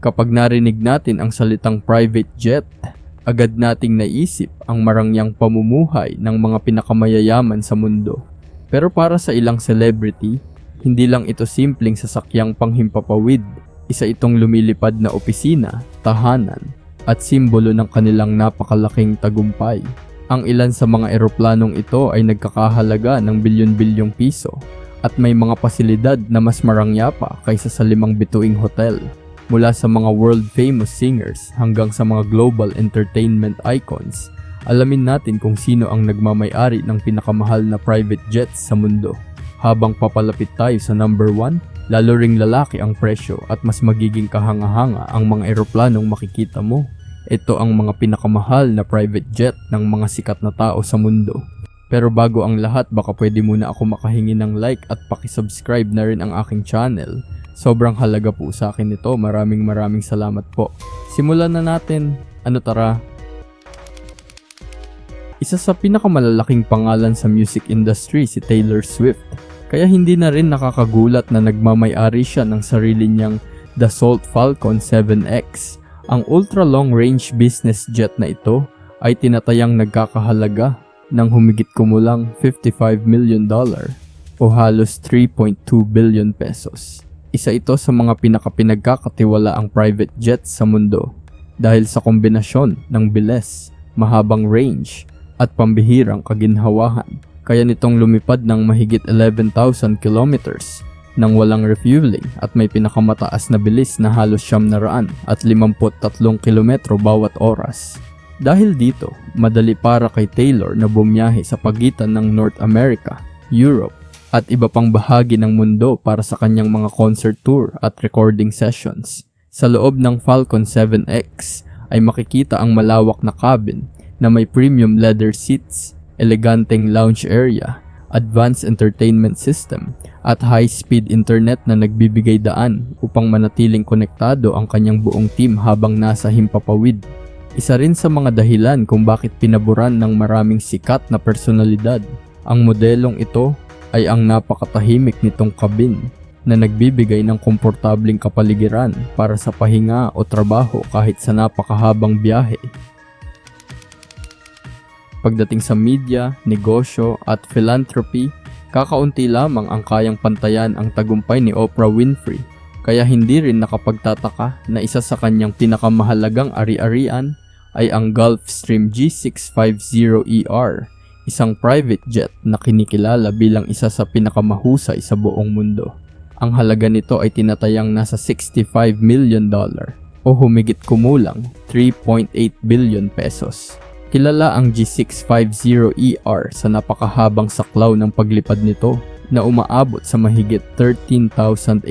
Kapag narinig natin ang salitang private jet, agad nating naisip ang marangyang pamumuhay ng mga pinakamayayaman sa mundo. Pero para sa ilang celebrity, hindi lang ito simpleng sasakyang panghimpapawid. Isa itong lumilipad na opisina, tahanan, at simbolo ng kanilang napakalaking tagumpay. Ang ilan sa mga eroplanong ito ay nagkakahalaga ng bilyon-bilyong piso at may mga pasilidad na mas marangya pa kaysa sa 5 bituing hotel. Mula sa mga world-famous singers hanggang sa mga global entertainment icons, alamin natin kung sino ang nagmamay-ari ng pinakamahal na private jets sa mundo. Habang papalapit tayo sa number 1, lalo ring lalaki ang presyo at mas magiging kahanga-hanga ang mga eroplanong makikita mo. Ito ang mga pinakamahal na private jet ng mga sikat na tao sa mundo. Pero bago ang lahat, baka pwede muna ako makahingi ng like at pakisubscribe na rin ang aking channel. Sobrang halaga po sa akin ito. Maraming salamat po. Simulan na natin. Tara. Isa sa pinakamalalaking pangalan sa music industry si Taylor Swift. Kaya hindi na rin nakakagulat na nagmamay-ari siya ng sarili niyang Dassault Falcon 7X. Ang ultra long range business jet na ito ay tinatayang nagkakahalaga ng humigit kumulang $55 million o halos 3.2 billion pesos. Isa ito sa mga pinagkakatiwalaang private jets sa mundo dahil sa kombinasyon ng bilis, mahabang range at pambihirang kaginhawahan. Kaya nitong lumipad ng mahigit 11,000 kilometers nang walang refueling at may pinakamataas na bilis na halos 753 kilometro bawat oras. Dahil dito, madali para kay Taylor na bumiyahe sa pagitan ng North America, Europe, at iba pang bahagi ng mundo para sa kanyang mga concert tour at recording sessions. Sa loob ng Falcon 7X ay makikita ang malawak na cabin na may premium leather seats, eleganteng lounge area, advanced entertainment system, at high-speed internet na nagbibigay daan upang manatiling konektado ang kanyang buong team habang nasa himpapawid. Isa rin sa mga dahilan kung bakit pinaboran ng maraming sikat na personalidad. Ang modelong ito ay ang napakatahimik nitong cabin na nagbibigay ng komportabling kapaligiran para sa pahinga o trabaho kahit sa napakahabang biyahe. Pagdating sa media, negosyo at philanthropy, kakaunti lamang ang kayang pantayan ang tagumpay ni Oprah Winfrey. Kaya hindi rin nakapagtataka na isa sa kanyang pinakamahalagang ari-arian ay ang Gulfstream G650ER, isang private jet na kinikilala bilang isa sa pinakamahusay sa buong mundo. Ang halaga nito ay tinatayang nasa $65 million o humigit kumulang 3.8 billion pesos. Kilala ang G650ER sa napakahabang saklaw ng paglipad nito na umaabot sa mahigit 13,800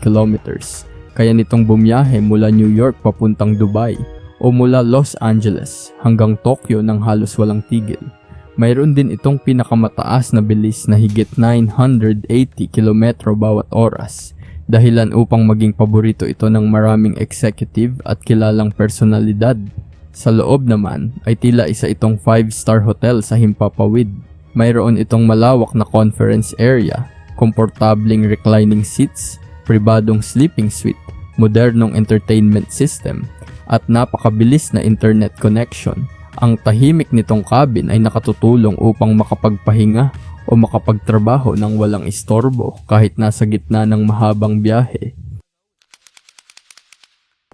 kilometers. Kaya nitong bumiyahe mula New York papuntang Dubai o mula Los Angeles hanggang Tokyo ng halos walang tigil. Mayroon din itong pinakamataas na bilis na higit 980 km bawat oras, dahilan upang maging paborito ito ng maraming executive at kilalang personalidad. Sa loob naman ay tila isa itong 5-star hotel sa himpapawid. Mayroon itong malawak na conference area, komportableng reclining seats, pribadong sleeping suite, modernong entertainment system, at napakabilis na internet connection. Ang tahimik nitong cabin ay nakatutulong upang makapagpahinga o makapagtrabaho ng walang istorbo kahit nasa gitna ng mahabang biyahe.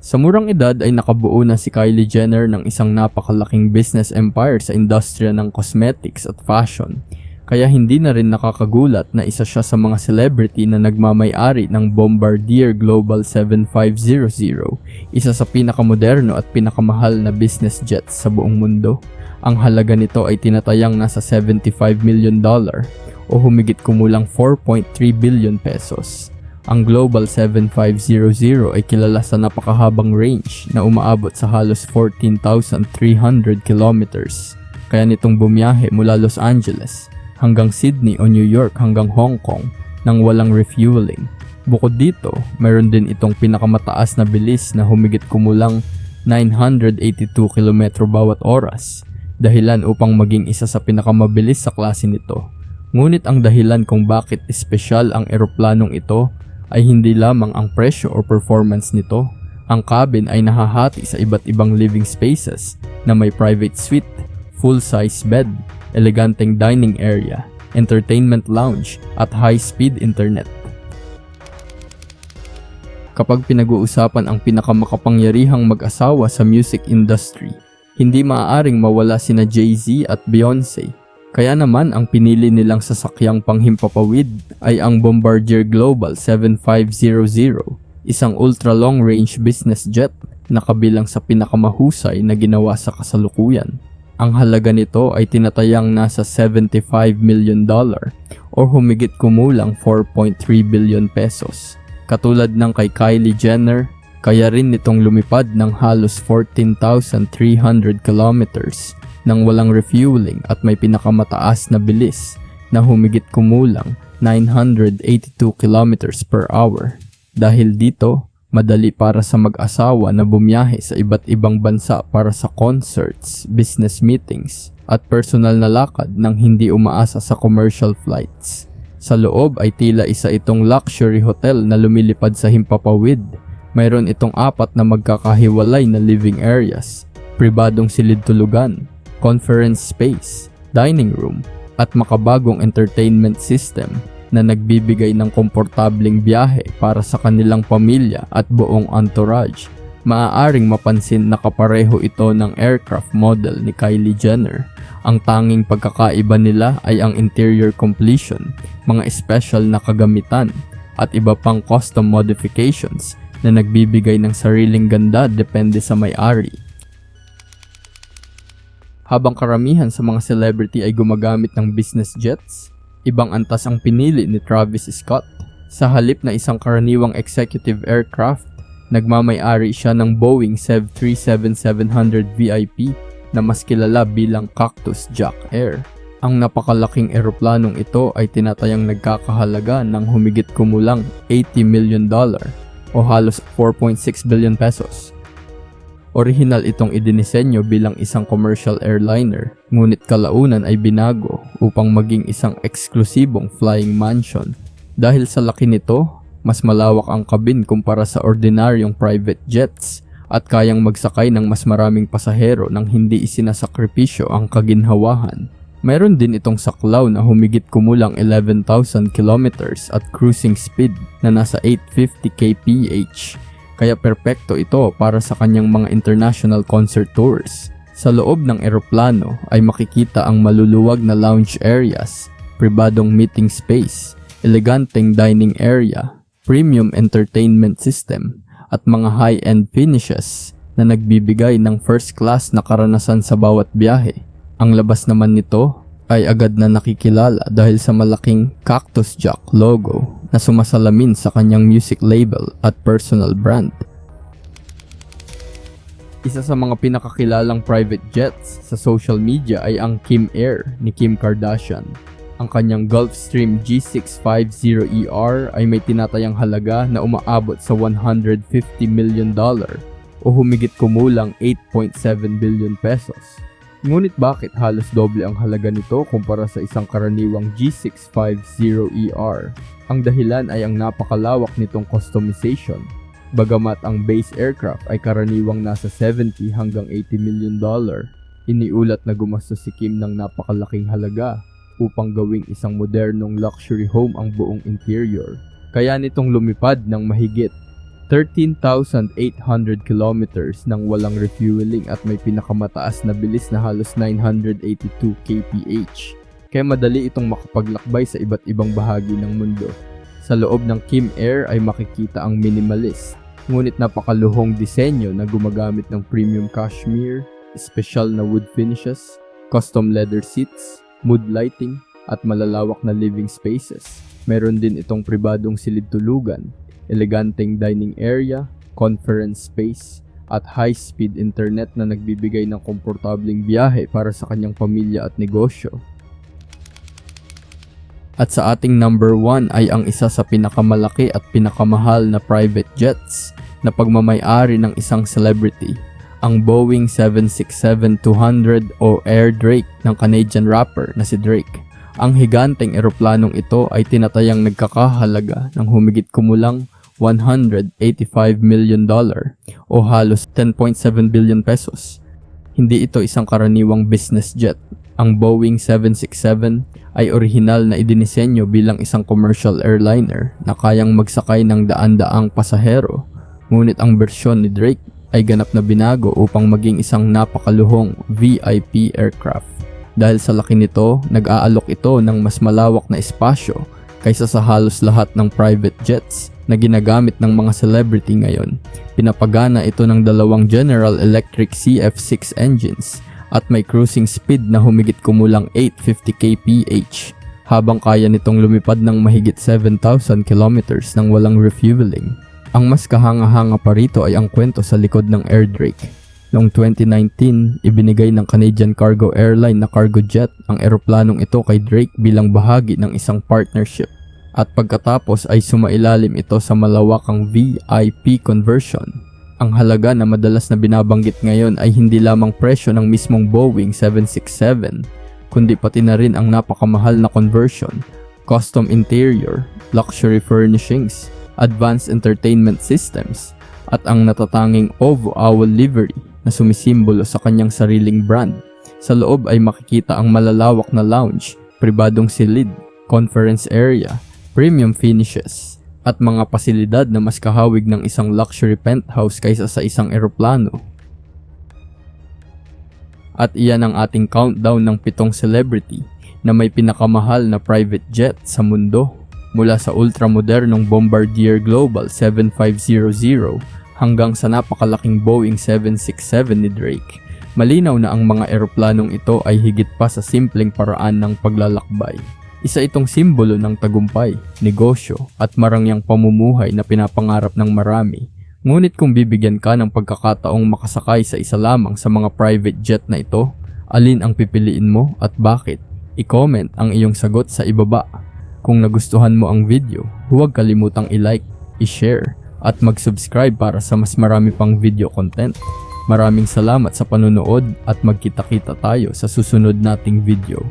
Sa murang edad ay nakabuo na si Kylie Jenner ng isang napakalaking business empire sa industriya ng cosmetics at fashion. Kaya hindi na rin nakakagulat na isa siya sa mga celebrity na nagmamay-ari ng Bombardier Global 7500, isa sa pinakamoderno at pinakamahal na business jets sa buong mundo. Ang halaga nito ay tinatayang nasa $75 million o humigit kumulang 4.3 billion pesos. Ang Global 7500 ay kilala sa napakahabang range na umaabot sa halos 14,300 kilometers. Kaya nitong bumiyahe mula Los Angeles hanggang Sydney o New York hanggang Hong Kong nang walang refueling. Bukod dito, mayroon din itong pinakamataas na bilis na humigit kumulang 982 km bawat oras, dahilan upang maging isa sa pinakamabilis sa klase nito. Ngunit ang dahilan kung bakit espesyal ang eroplanong ito ay hindi lamang ang presyo o performance nito. Ang cabin ay nahahati sa iba't ibang living spaces na may private suite, full-size bed, eleganteng dining area, entertainment lounge at high-speed internet. Kapag pinag-uusapan ang pinakamakapangyarihang mag-asawa sa music industry, hindi maaaring mawala sina Jay-Z at Beyonce. Kaya naman ang pinili nilang sasakyang panghimpapawid ay ang Bombardier Global 7500, isang ultra-long-range business jet na kabilang sa pinakamahusay na ginawa sa kasalukuyan. Ang halaga nito ay tinatayang nasa $75 million o humigit kumulang 4.3 billion pesos. Katulad ng kay Kylie Jenner, kaya rin nitong lumipad ng halos 14,300 kilometers nang walang refueling at may pinakamataas na bilis na humigit kumulang 982 kilometers per hour. Dahil dito, madali para sa mag-asawa na bumiyahe sa iba't ibang bansa para sa concerts, business meetings, at personal na lakad nang hindi umaasa sa commercial flights. Sa loob ay tila isa itong luxury hotel na lumilipad sa himpapawid. Mayroon itong 4 na magkakahiwalay na living areas, pribadong silid-tulugan, conference space, dining room, at makabagong entertainment system na nagbibigay ng komportableng biyahe para sa kanilang pamilya at buong entourage. Maaaring mapansin na kapareho ito ng aircraft model ni Kylie Jenner. Ang tanging pagkakaiba nila ay ang interior completion, mga special na kagamitan, at iba pang custom modifications na nagbibigay ng sariling ganda depende sa may-ari. Habang karamihan sa mga celebrity ay gumagamit ng business jets, ibang antas ang pinili ni Travis Scott. Sa halip na isang karaniwang executive aircraft, nagmamay-ari siya ng Boeing 737-700 VIP na mas kilala bilang Cactus Jack Air. Ang napakalaking eroplanong ito ay tinatayang nagkakahalaga ng humigit kumulang $80 million o halos 4.6 billion pesos. Orihinal itong idinisenyo bilang isang commercial airliner, ngunit kalaunan ay binago upang maging isang eksklusibong flying mansion. Dahil sa laki nito, mas malawak ang cabin kumpara sa ordinaryong private jets at kayang magsakay ng mas maraming pasahero nang hindi isinasakripisyo ang kaginhawahan. Mayroon din itong saklaw na humigit kumulang 11,000 kilometers at cruising speed na nasa 850 kph. Kaya perpekto ito para sa kanyang mga international concert tours. Sa loob ng eroplano ay makikita ang maluluwag na lounge areas, pribadong meeting space, eleganteng dining area, premium entertainment system, at mga high-end finishes na nagbibigay ng first class na karanasan sa bawat biyahe. Ang labas naman nito ay agad na nakikilala dahil sa malaking Cactus Jack logo na sumasalamin sa kanyang music label at personal brand. Isa sa mga pinakakilalang private jets sa social media ay ang Kim Air ni Kim Kardashian. Ang kanyang Gulfstream G650ER ay may tinatayang halaga na umaabot sa $150 million o humigit kumulang 8.7 billion pesos. Ngunit bakit halos doble ang halaga nito kumpara sa isang karaniwang G650ER? Ang dahilan ay ang napakalawak nitong customization. Bagamat ang base aircraft ay karaniwang nasa $70 hanggang $80 million, iniulat na gumastos si Kim ng napakalaking halaga upang gawing isang modernong luxury home ang buong interior. Kaya nitong lumipad ng mahigit 13,800 kilometers nang walang refueling at may pinakamataas na bilis na halos 982 kph. Kaya madali itong makapaglakbay sa iba't ibang bahagi ng mundo. Sa loob ng Kim Air ay makikita ang minimalist, ngunit napakaluhong disenyo na gumagamit ng premium cashmere, special na wood finishes, custom leather seats, mood lighting, at malalawak na living spaces. Meron din itong pribadong silid-tulugan, eleganteng dining area, conference space, at high-speed internet na nagbibigay ng komportableng biyahe para sa kanyang pamilya at negosyo. At sa ating number 1 ay ang isa sa pinakamalaki at pinakamahal na private jets na pagmamay-ari ng isang celebrity, ang Boeing 767-200 o Air Drake ng Canadian rapper na si Drake. Ang higanteng eroplanong ito ay tinatayang nagkakahalaga ng humigit kumulang $185 million o halos 10.7 billion pesos. Hindi ito isang karaniwang business jet. Ang Boeing 767 ay orihinal na idinisenyo bilang isang commercial airliner na kayang magsakay ng daan-daang pasahero. Ngunit ang bersyon ni Drake ay ganap na binago upang maging isang napakaluhong VIP aircraft. Dahil sa laki nito, nag-aalok ito ng mas malawak na espasyo kaysa sa halos lahat ng private jets na ginagamit ng mga celebrity ngayon. Pinapagana ito ng dalawang General Electric CF6 engines at may cruising speed na humigit kumulang 850 kph habang kaya nitong lumipad ng mahigit 7,000 kilometers nang walang refueling. Ang mas kahanga-hanga pa rito ay ang kwento sa likod ng Air Drake. Noong 2019, ibinigay ng Canadian Cargo Airline na cargo jet ang eroplanong ito kay Drake bilang bahagi ng isang partnership. At pagkatapos ay sumailalim ito sa malawakang VIP conversion. Ang halaga na madalas na binabanggit ngayon ay hindi lamang presyo ng mismong Boeing 767, kundi pati na rin ang napakamahal na conversion, custom interior, luxury furnishings, advanced entertainment systems, at ang natatanging OVO owl livery na sumisimbolo sa kanyang sariling brand. Sa loob ay makikita ang malalawak na lounge, pribadong silid, conference area, premium finishes, at mga pasilidad na mas kahawig ng isang luxury penthouse kaysa sa isang eroplano. At iyan ang ating countdown ng 7 celebrity na may pinakamahal na private jet sa mundo, mula sa ultramodernong Bombardier Global 7500 hanggang sa napakalaking Boeing 767 ni Drake. Malinaw na ang mga eroplanong ito ay higit pa sa simpleng paraan ng paglalakbay. Isa itong simbolo ng tagumpay, negosyo at marangyang pamumuhay na pinapangarap ng marami. Ngunit kung bibigyan ka ng pagkakataong makasakay sa isa lamang sa mga private jet na ito, alin ang pipiliin mo at bakit? I-comment ang iyong sagot sa ibaba. Kung nagustuhan mo ang video, huwag kalimutang i-like, i-share at mag-subscribe para sa mas marami pang video content. Maraming salamat sa panonood at magkita-kita tayo sa susunod nating video.